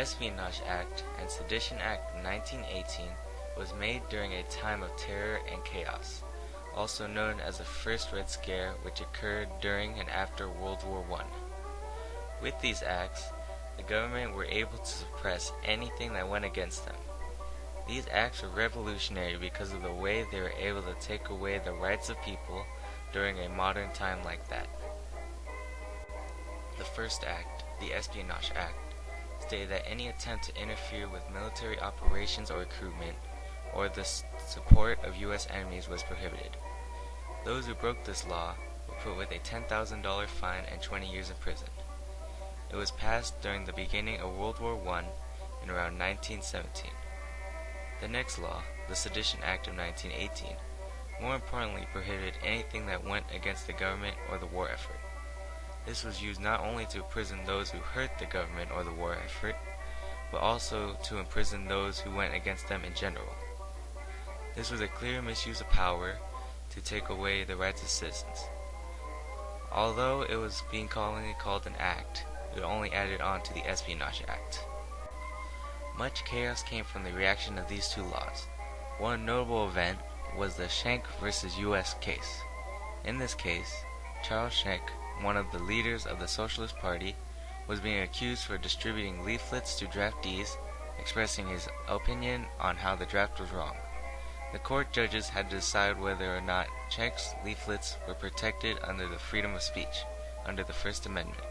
Espionage Act and Sedition Act of 1918 was made during a time of terror and chaos, also known as the First Red Scare, which occurred during and after World War I. With these acts, the government were able to suppress anything that went against them. These acts were revolutionary because of the way they were able to take away the rights of people during a modern time like that. The first act, the Espionage Act, stated that any attempt to interfere with military operations or recruitment, or the support of U.S. enemies was prohibited. Those who broke this law were put with a $10,000 fine and 20 years in prison. It was passed during the beginning of World War I in around 1917. The next law, the Sedition Act of 1918, more importantly prohibited anything that went against the government or the war effort. This was used not only to imprison those who hurt the government or the war effort, but also to imprison those who went against them in general. This was a clear misuse of power to take away the rights of citizens. Although it was being commonly called an act, it only added on to the Espionage Act. Much chaos came from the reaction of these two laws. One notable event was the Schenck versus U.S. case. In this case, Charles Schenck, one of the leaders of the Socialist Party, was being accused for distributing leaflets to draftees, expressing his opinion on how the draft was wrong. The court judges had to decide whether or not Schenck's leaflets were protected under the freedom of speech, under the First Amendment.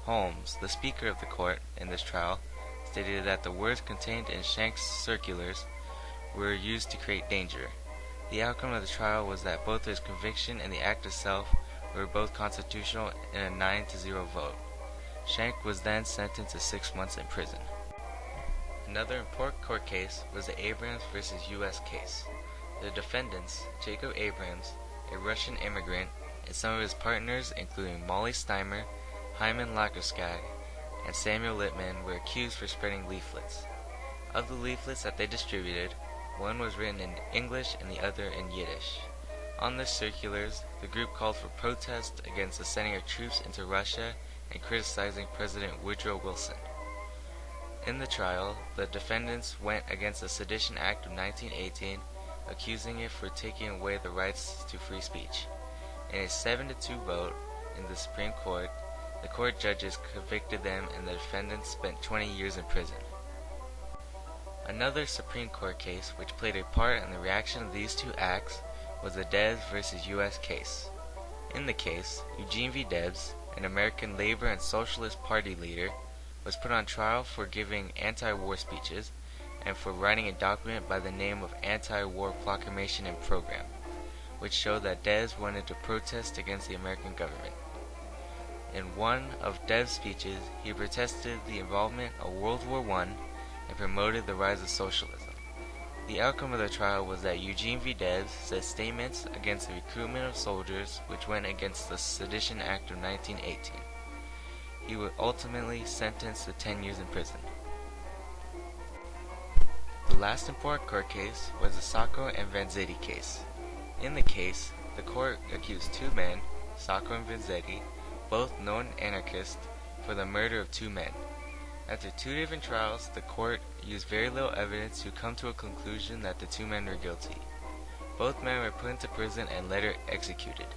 Holmes, the Speaker of the court in this trial, stated that the words contained in Schenck's circulars were used to create danger. The outcome of the trial was that both his conviction and the act itself were both constitutional in a 9-0 vote. Schenck was then sentenced to 6 months in prison. Another important court case was the Abrams versus U.S. case. The defendants, Jacob Abrams, a Russian immigrant, and some of his partners, including Molly Steimer, Hyman Lagerskag, and Samuel Littman, were accused for spreading leaflets. Of the leaflets that they distributed, one was written in English and the other in Yiddish. On the circulars, the group called for protest against the sending of troops into Russia and criticizing President Woodrow Wilson. In the trial, the defendants went against the Sedition Act of 1918, accusing it for taking away the rights to free speech. In a 7-2 vote in the Supreme Court, the court judges convicted them and the defendants spent 20 years in prison. Another Supreme Court case which played a part in the reaction of these two acts was the Debs versus U.S. case. In the case, Eugene V. Debs, an American Labor and Socialist Party leader, was put on trial for giving anti-war speeches and for writing a document by the name of Anti-War Proclamation and Program, which showed that Debs wanted to protest against the American government. In one of Debs' speeches, he protested the involvement of World War I and promoted the rise of socialism. The outcome of the trial was that Eugene V. Debs said statements against the recruitment of soldiers which went against the Sedition Act of 1918. He was ultimately sentenced to 10 years in prison. The last important court case was the Sacco and Vanzetti case. In the case, the court accused two men, Sacco and Vanzetti, both known anarchists, for the murder of two men. After two different trials, the court used very little evidence to come to a conclusion that the two men were guilty. Both men were put into prison and later executed.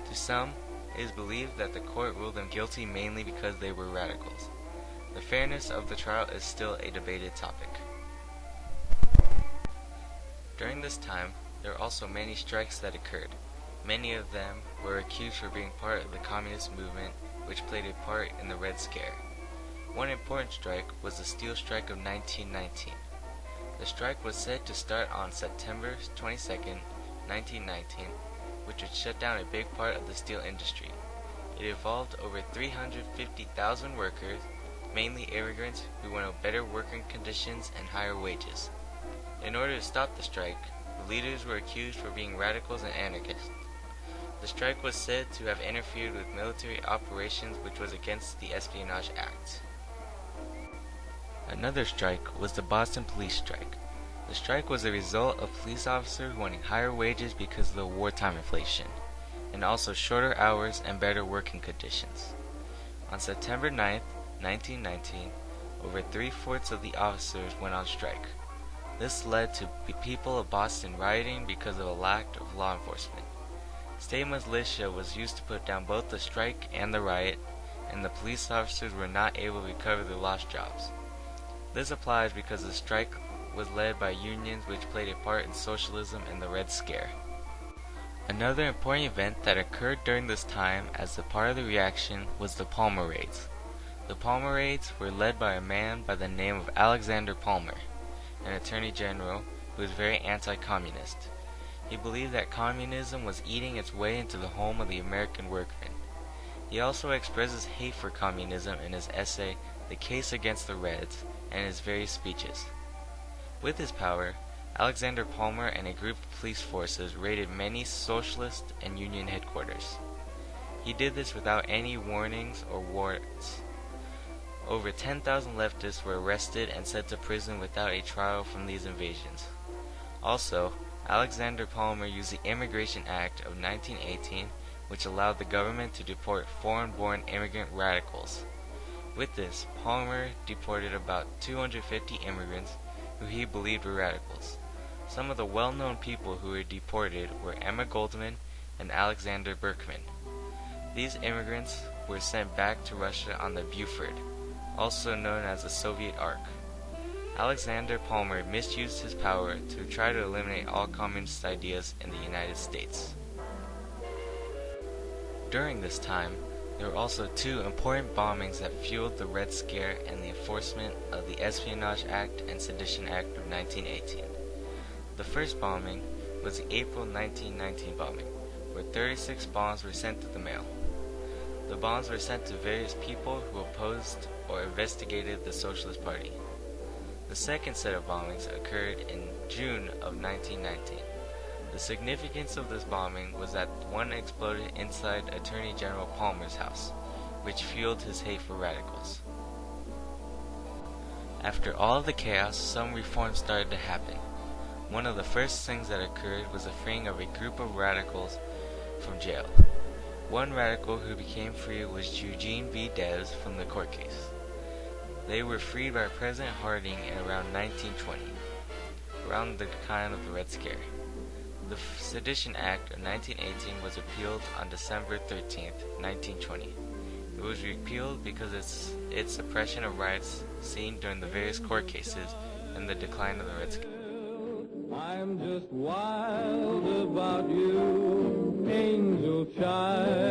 To some, it is believed that the court ruled them guilty mainly because they were radicals. The fairness of the trial is still a debated topic. During this time, there were also many strikes that occurred. Many of them were accused for being part of the communist movement, which played a part in the Red Scare. One important strike was the Steel Strike of 1919. The strike was set to start on September 22, 1919, which would shut down a big part of the steel industry. It involved over 350,000 workers, mainly immigrants who wanted better working conditions and higher wages. In order to stop the strike, the leaders were accused for being radicals and anarchists. The strike was said to have interfered with military operations, which was against the Espionage Act. Another strike was the Boston police strike. The strike was a result of police officers wanting higher wages because of the wartime inflation, and also shorter hours and better working conditions. On September 9, 1919, over 3/4 of the officers went on strike. This led to the people of Boston rioting because of a lack of law enforcement. State militia was used to put down both the strike and the riot, and the police officers were not able to recover their lost jobs. This applies because the strike was led by unions which played a part in socialism and the Red Scare. Another important event that occurred during this time as a part of the reaction was the Palmer Raids. The Palmer Raids were led by a man by the name of Alexander Palmer, an attorney general who was very anti-communist. He believed that communism was eating its way into the home of the American workman. He also expressed his hate for communism in his essay, The Case Against the Reds, and in his various speeches. With his power, Alexander Palmer and a group of police forces raided many socialist and union headquarters. He did this without any warnings or warrants. Over 10,000 leftists were arrested and sent to prison without a trial from these invasions. Also, Alexander Palmer used the Immigration Act of 1918, which allowed the government to deport foreign-born immigrant radicals. With this, Palmer deported about 250 immigrants who he believed were radicals. Some of the well-known people who were deported were Emma Goldman and Alexander Berkman. These immigrants were sent back to Russia on the Buford, also known as the Soviet Ark. Alexander Palmer misused his power to try to eliminate all communist ideas in the United States. During this time, there were also two important bombings that fueled the Red Scare and the enforcement of the Espionage Act and Sedition Act of 1918. The first bombing was the April 1919 bombing, where 36 bombs were sent to the mail. The bombs were sent to various people who opposed or investigated the Socialist Party. The second set of bombings occurred in June of 1919. The significance of this bombing was that one exploded inside Attorney General Palmer's house, which fueled his hate for radicals. After all of the chaos, some reforms started to happen. One of the first things that occurred was the freeing of a group of radicals from jail. One radical who became free was Eugene V. Debs from the court case. They were freed by President Harding in around 1920, around the time of the Red Scare. The Sedition Act of 1918 was repealed on December 13, 1920. It was repealed because its suppression of riots seen during the various court cases and the decline of the Red Scare. I'm just wild about you, angel child.